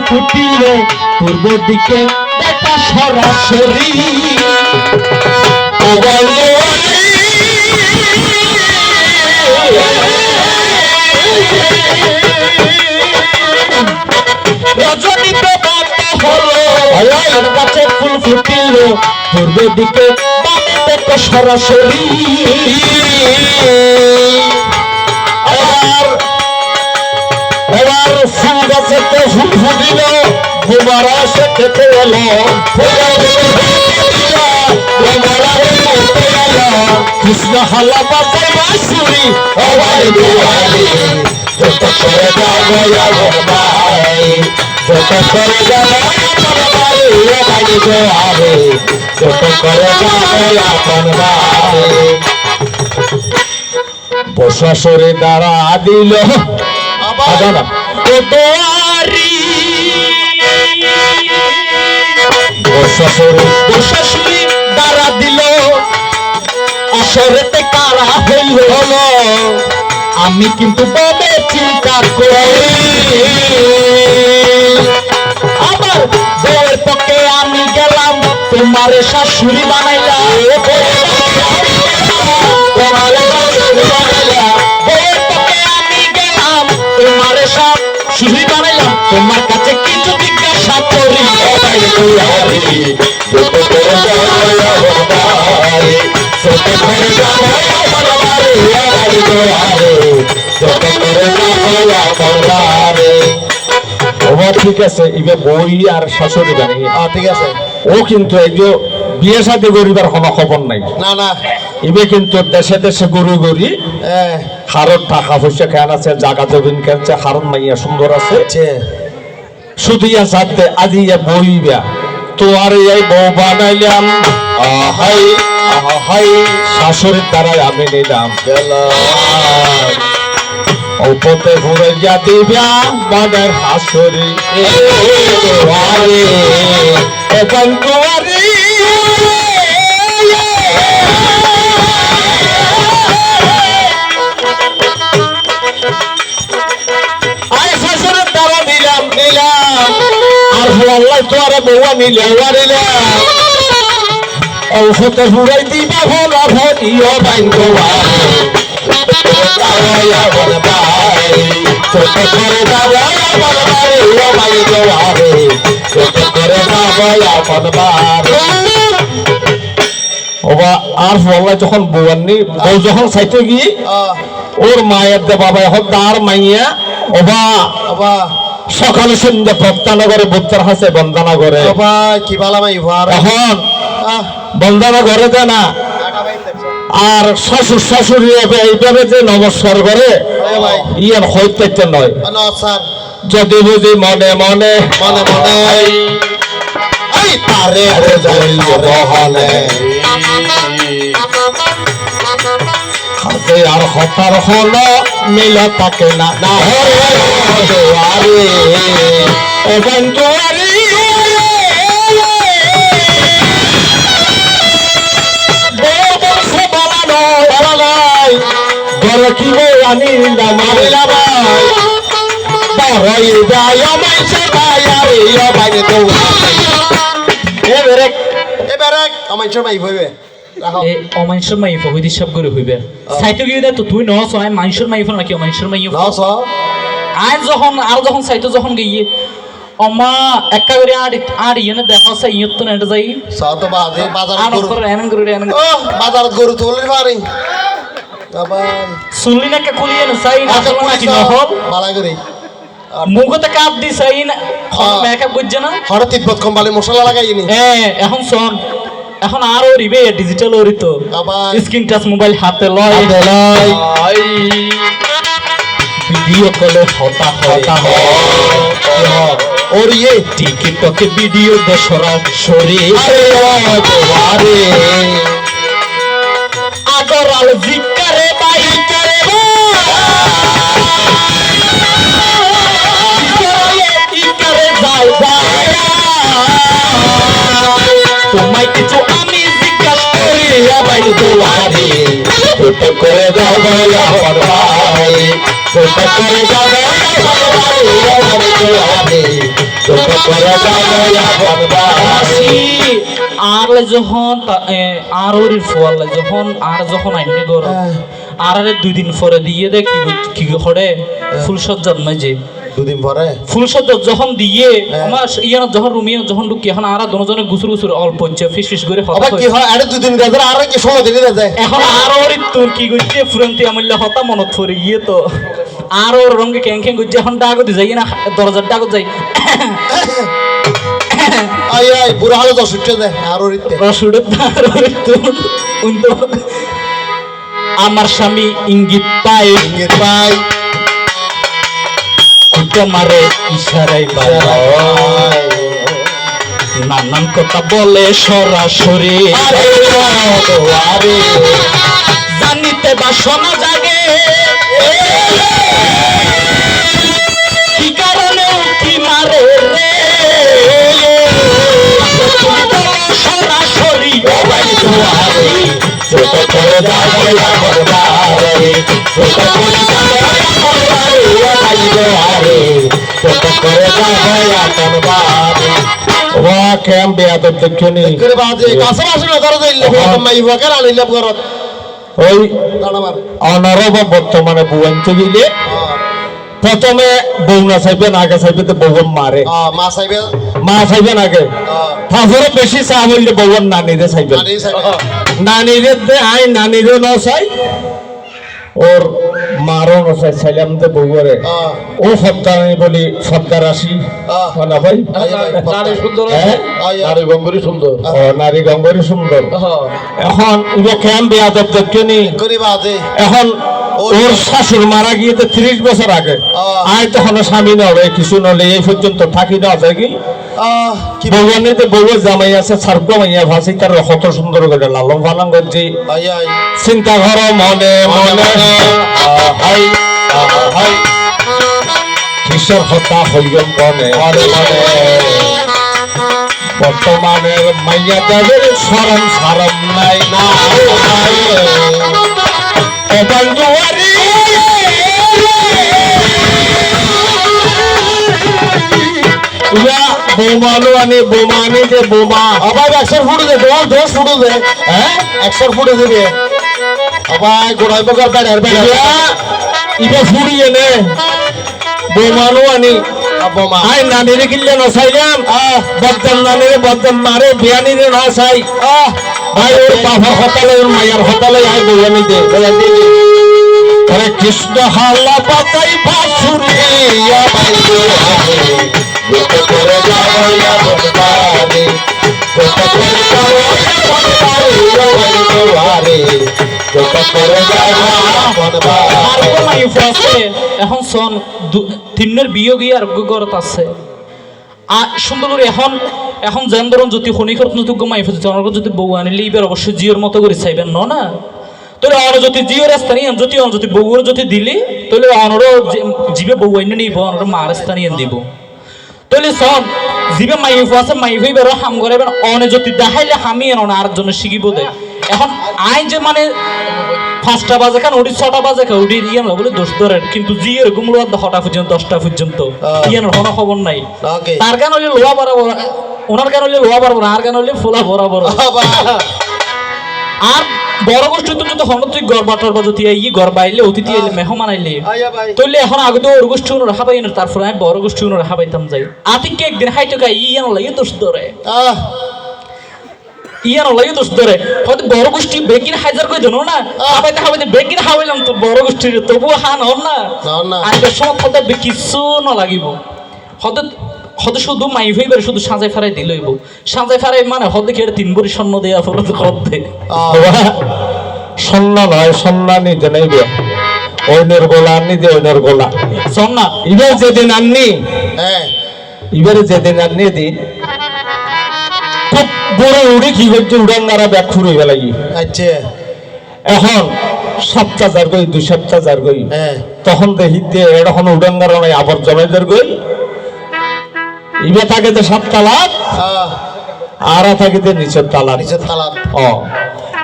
ফুটিল পূর্ব দিকে দেখা সরাসরি রজনীতে বাতা হলো গাছে ফুল ফুটিল পূর্ব দিকে দেখা সরাসরি এবার ফুল গাছেতে ফুল ফুটিল গোবারা সে খেতে এলো কৃষ্ণ হালা বাজায় বাঁশুরি অবাই দুয়ারে যত করে যাবো ভাই যত করে যাবো ভাই অবাই দুয়ারে যত করে যাবো আপন ভাই বসাসরে দ্বারা দিল বসাসুরি দ্বারা দিল আসরেতে কারা হইল আমি কিন্তু বলে চিন্তা করি আবার বউয়ের পক্ষে আমি গেলাম তোমার শাশুড়ি বানাইলা শুধুই বানাইলাম তোমার কাছে কিছু জিজ্ঞাসা করি ঠিক আছে এবার বই আর শাশুড়ি জানি ঠিক আছে ও কিন্তু এই যে বিয়ে সাথে গরিবার কোনো খবর নাই না না এবে কিন্তু দেশে দেশে গরু গরি হারত টাকা পয়সা খেয়াল আছে জাগা জমিন খেলছে হারত মাইয়া সুন্দর আছে শুধু ইয়া সাথে আজি ইয়া বইবা তো আর এই বউ বানাইলাম আহাই আহাই শাশুড়ির দ্বারাই আমি নিলাম ওপতে ঘুরে যা দিবা বানের শাশুড়ি এখন তোমারি আল্লাহ তোরা বউয়া নিলে ঔষধে ঘুরাই দিবা ভোলা ভরিও বাইন গোয়া আর বললা যখন বউয়ানি বউ যখন চাইতে গিয়ে ওর মায়ের দে বাবা এখন তার মাইয়া ওবা ওবা সকালে সন্ধ্যা ভক্তানা করে বুত্তর হাসে বন্দনা করে কি বালা মাই এখন বন্দনা করে দেয় না আর শ্বশুর শাশুড়ি এইভাবে যে নমস্কার করে ইয়ার হইতে নয় যদি বুঝি মনে মনে মনে মনে তারে আর হতার হলো মিল তাকে না কি আনি মারিলা অমানুষের মাইফ হইতে সব করে হইবে সাইতে গিয়ে তো তুই নস আই মানুষের মাইফ নাকি অমানুষের মাইফ নস আই যখন আর যখন সাইতে যখন গিয়ে অমা একা করে আর ইয়েনে দেখা আছে ইয়ত তো নেটা যাই সাত বাজে বাজার গরু এনন করে এনন ও বাজার গরু তুললি পারি বাবা শুনলি না কে খুলিয়ে না সাই না তো নাকি নহল বালা করে মুখতে কাপ দি সাই না মেকআপ করছে না হরে তিব্বত কোম্পানি মশলা লাগাইনি এখন শোন এখন আরো রিবে ডিজিটাল ওরি তো স্ক্রিন টাচ মোবাইল হাতে লয় ভিডিও কলে হতা হতা और ये टिकटॉक वीडियो दशरा सरी आरे अगर आल जिक्रे बाई करे करे जाय তোমায় কিছু আমি জিজ্ঞাসা করি ভাই দুয়ারে ছোট করে দাও আমার ভাই ছোট করে দাও আমার ভাই দুয়ারে ছোট করে যাবো আপন বাড়ি আর যখন আর ওর ফোয়াল যখন আর যখন আইনে গর আর 2 দিন পরে দিয়ে দে কি করে ফুলসজ্জার মাঝে দুদিন পরে ফুলসজ্জা যখন দিয়ে আমার ইয়ান যখন রুমিয়া যখন ঢুকি এখন আর দুজনে গুসুর গুসুর অল্প হচ্ছে ফিস করে কথা আবার কি হয় আরে দুদিন গেছে আর কি সময় দিলে যায় এখন আর ওর তোর কি করছে ফুরন্তি আমল্লা হতা মনত পড়ে গিয়ে তো আর ওর রঙে ক্যাং ক্যাং করছে এখন ডাগতে যাই না দরজার ডাগত যাই আই আই বুড়া হলো তো ছুটে যায় আর ওরিতে রসুড়ে আর ওর তো আমার স্বামী ইঙ্গিত পায় পাই কুটে মারে ইশারাই বাবা নানান কথা বলে সরাসরি আরে আরে জানিতে বা শোনা জাগে কি কারণে উঠি মারে রে সরাসরি ছোট করে যাবো আপন বাড়ি ছোট করে যাবো আপন বাড়ি ছোট করে যাবো আপন বাড়ি ওয়া কেম বেয়াদব দেখছনি করে বাজে কাছে আসে না ধরে দিলে মাই ওয়াকার আনিলে ঘরত ওই দাঁড়াবার অনরব বর্তমানে বুয়াইতে গেলে প্রথমে বউ না চাইবেন আগে চাইবে তো বউন মারে মা সাইবে মা চাইবেন আগে তারপরে বেশি চা বললে বউন নানিরে চাইবেন আনি সাইবে নানিরে দে আই নানিরে ন চাই ওর মারও ন চাই চাইলাম তো বউরে ও সপ্তাহে বলি সপ্তাহ রাশি না ভাই নারী সুন্দর হ্যাঁ? নারী গঙ্গরি সুন্দর ও নারী গঙ্গরি সুন্দর এখন ইবে কেম বেয়াদব দেখছনি করে বাজে এখন ওর শাশুর মারা গিয়ে তো 30 বছর আগে আয় তখন স্বামী নবে কিছু নলে এই পর্যন্ত থাকি না থাকি কি বউয়ানিতে বউয়ের জামাই আছে সার্গ মাইয়া ভাসি তার কত সুন্দর করে লালন পালন করছি আই আই চিন্তা করো মনে মনে হাই হাই কিশোর হতা হইল মনে মনে মনে বর্তমানের মাইয়া দেবের সরম সারম নাই না ও বন্ধুয়ারি বোমানো আনি বোমা আনি যে বোমা আবার 100 ফুট দে দোষ ফুট দে হ্যাঁ 100 ফুট দিবে আবার গোড়াই বগর বেড়ার বেড়ার ইবে ফুড়িয়ে নে বোমানো আনি বোমা আই নানিরে কিনলে নসাইলাম বদল নানিরে বদল মারে বিয়ানিরে নসাই ভাই ওর বাবা হতালে ওর মায়ের হতালে আই বইয়ানি দে হরে কৃষ্ণ হাল্লা পাতাই বাসুরিয়া বাইরে ছোট করে যাবো আপন বাড়ি ছোট করে যাবো আপন বাড়ি ছোট করে যাবো আপন আর বাড়ি কোন মাইফ আছে এখন সন তিনের বিয়ে গিয়ে আর গরত আছে সুন্দর করে এখন এখন যেন ধরুন যদি খনিকর নতুন মাইফ জনগণ যদি বউ আনিলে এবার অবশ্যই জিওর মতো করে চাইবেন না তাহলে অন যদি জিওর স্থানীয় যদি বউর যদি দিলি তাহলে অনরও জিবে বউ আইনে নিব অনর মার স্থানীয় দিব তাহলে সব জিবে মাইফ আছে মাইফই বেরো হাম করে অনে যদি দেখাইলে হামি এন আর জন্য শিখিব দে এখন আই যে মানে 5টা বাজে খান ওটি 6টা বাজে খান ওটি ইয়ান বলে দোষ ধরেন কিন্তু জি এরকম লোয়া 6টা পর্যন্ত 10টা পর্যন্ত ইয়ান হন খবর নাই তার গান হইলে লোয়া বরাবর ওনার গান হইলে লোয়া বরাবর আর গান হইলে ফোলা বরাবর আর বড় গোষ্ঠী তো যদি হন তুই গড় বাটার বা যদি ই গড় বাইলে অতিথি আইলে মেহমান আইলে তাইলে এখন আগে তো ওর গোষ্ঠী উনো রাখা পাই না তারপরে আমি বড় গোষ্ঠী উনো রাখা পাইতাম যাই আতিকে একদিন হাইটো গাই ইয়ান লাগে দোষ ধরে ইয়ান লাগে দোষ ধরে হয়তো বড় গোষ্ঠী বেকিন হাজার কই দেন না হাবাইতে বেকিন হাওয়াইলাম তো বড় গোষ্ঠীর তবুও হান হন না আর সময় হতে কিছু না লাগিব হতে হতে শুধু মাই ভাইবার শুধু সাজাই ফেরাই দিলইব সাজাই ফেরাই মানে হতে কি 3 ভরি স্বর্ণ দেয়া ফরজ করতে স্বর্ণ নয় স্বর্ণ নিতে নাইবে ওইনের গোলা আনি দে ওইনের গোলা স্বর্ণ ইবার যেদিন আননি হ্যাঁ ইবারে যেদিন আননি দিন খুব বড় উড়ি কি করছে উড়ান নারা ব্যাগ ফুরে গেলাগি আচ্ছা এখন 7,000 গই 2,000 গই হ্যাঁ তখন দেখিতে এখন উড়ান নারা নাই আবার জমাইদের গই ইবে থাকে তো 7 তালাক আর থাকে তো নিচের তালাক নিচের তালাক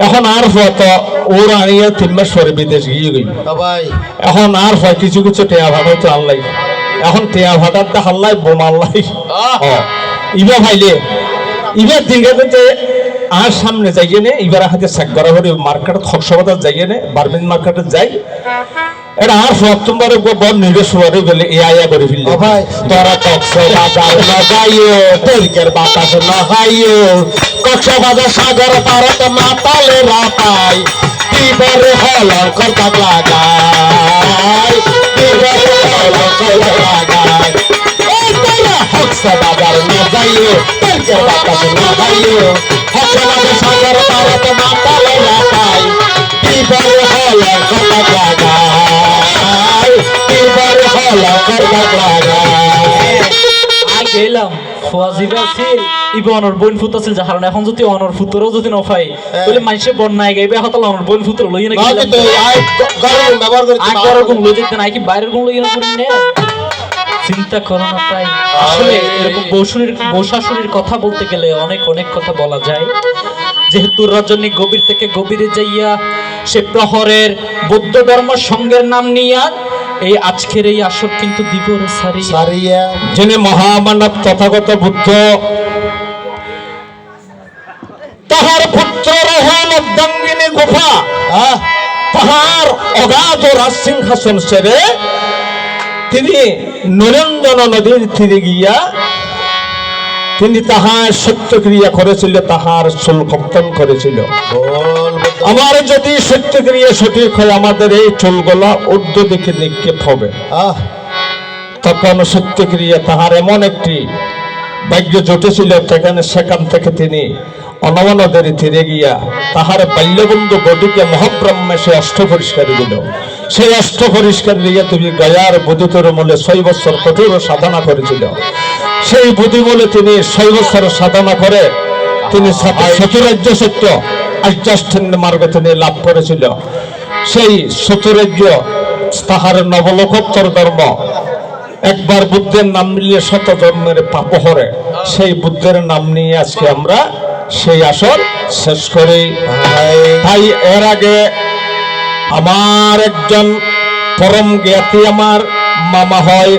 এখন আর হয়তো ওর আনিয়ে 3 মাস পরে বিদেশ গিয়ে গই ভাই এখন আর হয় কিছু কিছু টেয়া ভাবে তো আনলাই এখন টেয়া ভাটার দা হাল্লাই বোমাল্লাই ইবা ভাইলে ইবার দিনগাতে যে আর সামনে যাইয়ে নে ইবার হাতে সাকগরা করে মার্কেট খকসবাদার যাইয়ে নে বারমিন মার্কেটে যাই এটা আর সপ্তমবারে বল নির্দেশবারে বলে এ আয়া করে ফেললে ভাই তোরা কক্সবাজার লাগাইও তরিকের বাতাস লাগাইও কক্সবাজার সাগর পারত মাতালে রাপাই দিবরে হলর করতা লাগাই দিবরে হলর করতা লাগাই ওই তোরা কক্সবাজার লাগাইও তরিকের বাতাস লাগাইও কক্সবাজার সাগর পারত মাতালে রাপাই দিবরে হলর করতা লাগাই দিবরে হলর করতা লাগাই গেলাম ফোয়াজিবা আছে ইবা অনর বোন ফুত আছে যাহার এখন যদি অনর ফুতরও যদি ন পাই তাহলে মানুষে বন্যায় গাইবে হতাল অনর বোন ফুতর লই না বাকি তো আই গরম ব্যবহার করতে আগর কোন লই দিতে নাই কি বাইরের কোন লই না করি না চিন্তা করো না তাই আসলে এরকম বৌশাশুড়ির কথা বলতে গেলে অনেক অনেক কথা বলা যায় যেহেতু রজনী গভীর থেকে গভীরে যাইয়া সে প্রহরের বৌদ্ধ ধর্ম সঙ্গের নাম নিয়া এই আজকের এই আসর কিন্তু দিবরে সারিয়া যিনি মহামানব তথাগত বুদ্ধ তাহার পুত্র রহন অর্ধাঙ্গিনী গুফা তাহার অগাধ রাজসিংহাসন সেরে তিনি নিরঞ্জন নদীর তীরে গিয়া তিনি তাহার সত্যক্রিয়া করেছিল তাহার চুল কর্তন করেছিল আমার যদি সত্যক্রিয়া সঠিক হয় আমাদের এই চুলগুলা ঊর্ধ্ব দিকে নিক্ষেপ হবে তখন সত্যক্রিয়া তাহার এমন একটি ভাগ্য জুটেছিল সেখান থেকে তিনি অনবনদের তীরে গিয়া তাহার বাল্যবন্ধু বডিকে মহাব্রহ্মে সে অষ্ট পরিষ্কার দিল সেই অষ্ট পরিষ্কার দিয়ে তুমি গয়ার বুধিতর মূলে 6 বছর কঠোর সাধনা করেছিল সেই বুদ্ধি বলে তিনি 6 বছর সাধনা করে তিনি চতুরাজ্য সত্য আর্যাষ্টান্য মার্গ তিনি লাভ করেছিল সেই চতুরাজ্য তাহার নবলোকোত্তর ধর্ম একবার বুদ্ধের নাম নিলে শত জন্মের পাপ হরে সেই বুদ্ধের নাম নিয়ে আজকে আমরা সেই আসর শেষ করি তাই এর আগে আমার একজন পরম জ্ঞাতি আমার মামা হয়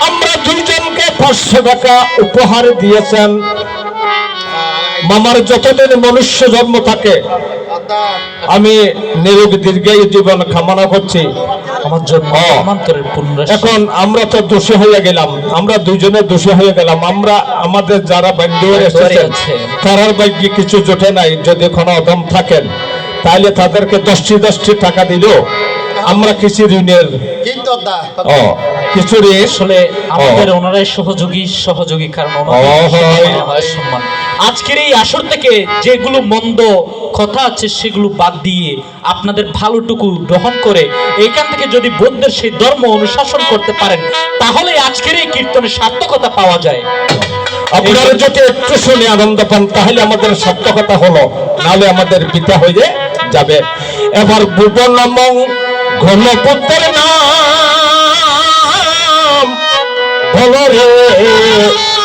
আমরা দুইজনকে 500 টাকা উপহার দিয়েছেন মামার যতদিন মনুষ্য জন্ম থাকে আমি নিরোগী দীর্ঘায়ু জীবন কামনা করছি আমার জন্য অন্তরের পুণ্য এখন আমরা তো দোষী হয়ে গেলাম আমরা দুইজনে দোষী হয়ে গেলাম আমরা আমাদের যারা বান্ধবীরা এসেছেন তারার ভাগ্যে কিছু জোটে নাই যদি কোনো অদম থাকেন তাহলে তাদেরকে 10টি টাকা দিল আমরা কিছু ঋণের কিন্তু কিছু ঋণ আসলে আমাদের ওনারাই সহযোগী কারণ আমাদের সম্মান আজকের এই আসর থেকে যেগুলো মন্দ কথা আছে সেগুলো বাদ দিয়ে আপনাদের ভালোটুকু গ্রহণ করে এখান থেকে যদি বৌদ্ধের সেই ধর্ম অনুশাসন করতে পারেন তাহলে আজকের এই কীর্তনের সার্থকতা পাওয়া যায় আপনারা যদি একটু শুনে আনন্দ পান তাহলে আমাদের সার্থকতা হলো নাহলে আমাদের পিতা হয়ে যাবে এবার ভুবনমং ঘনপুত্রের নাম বলো রে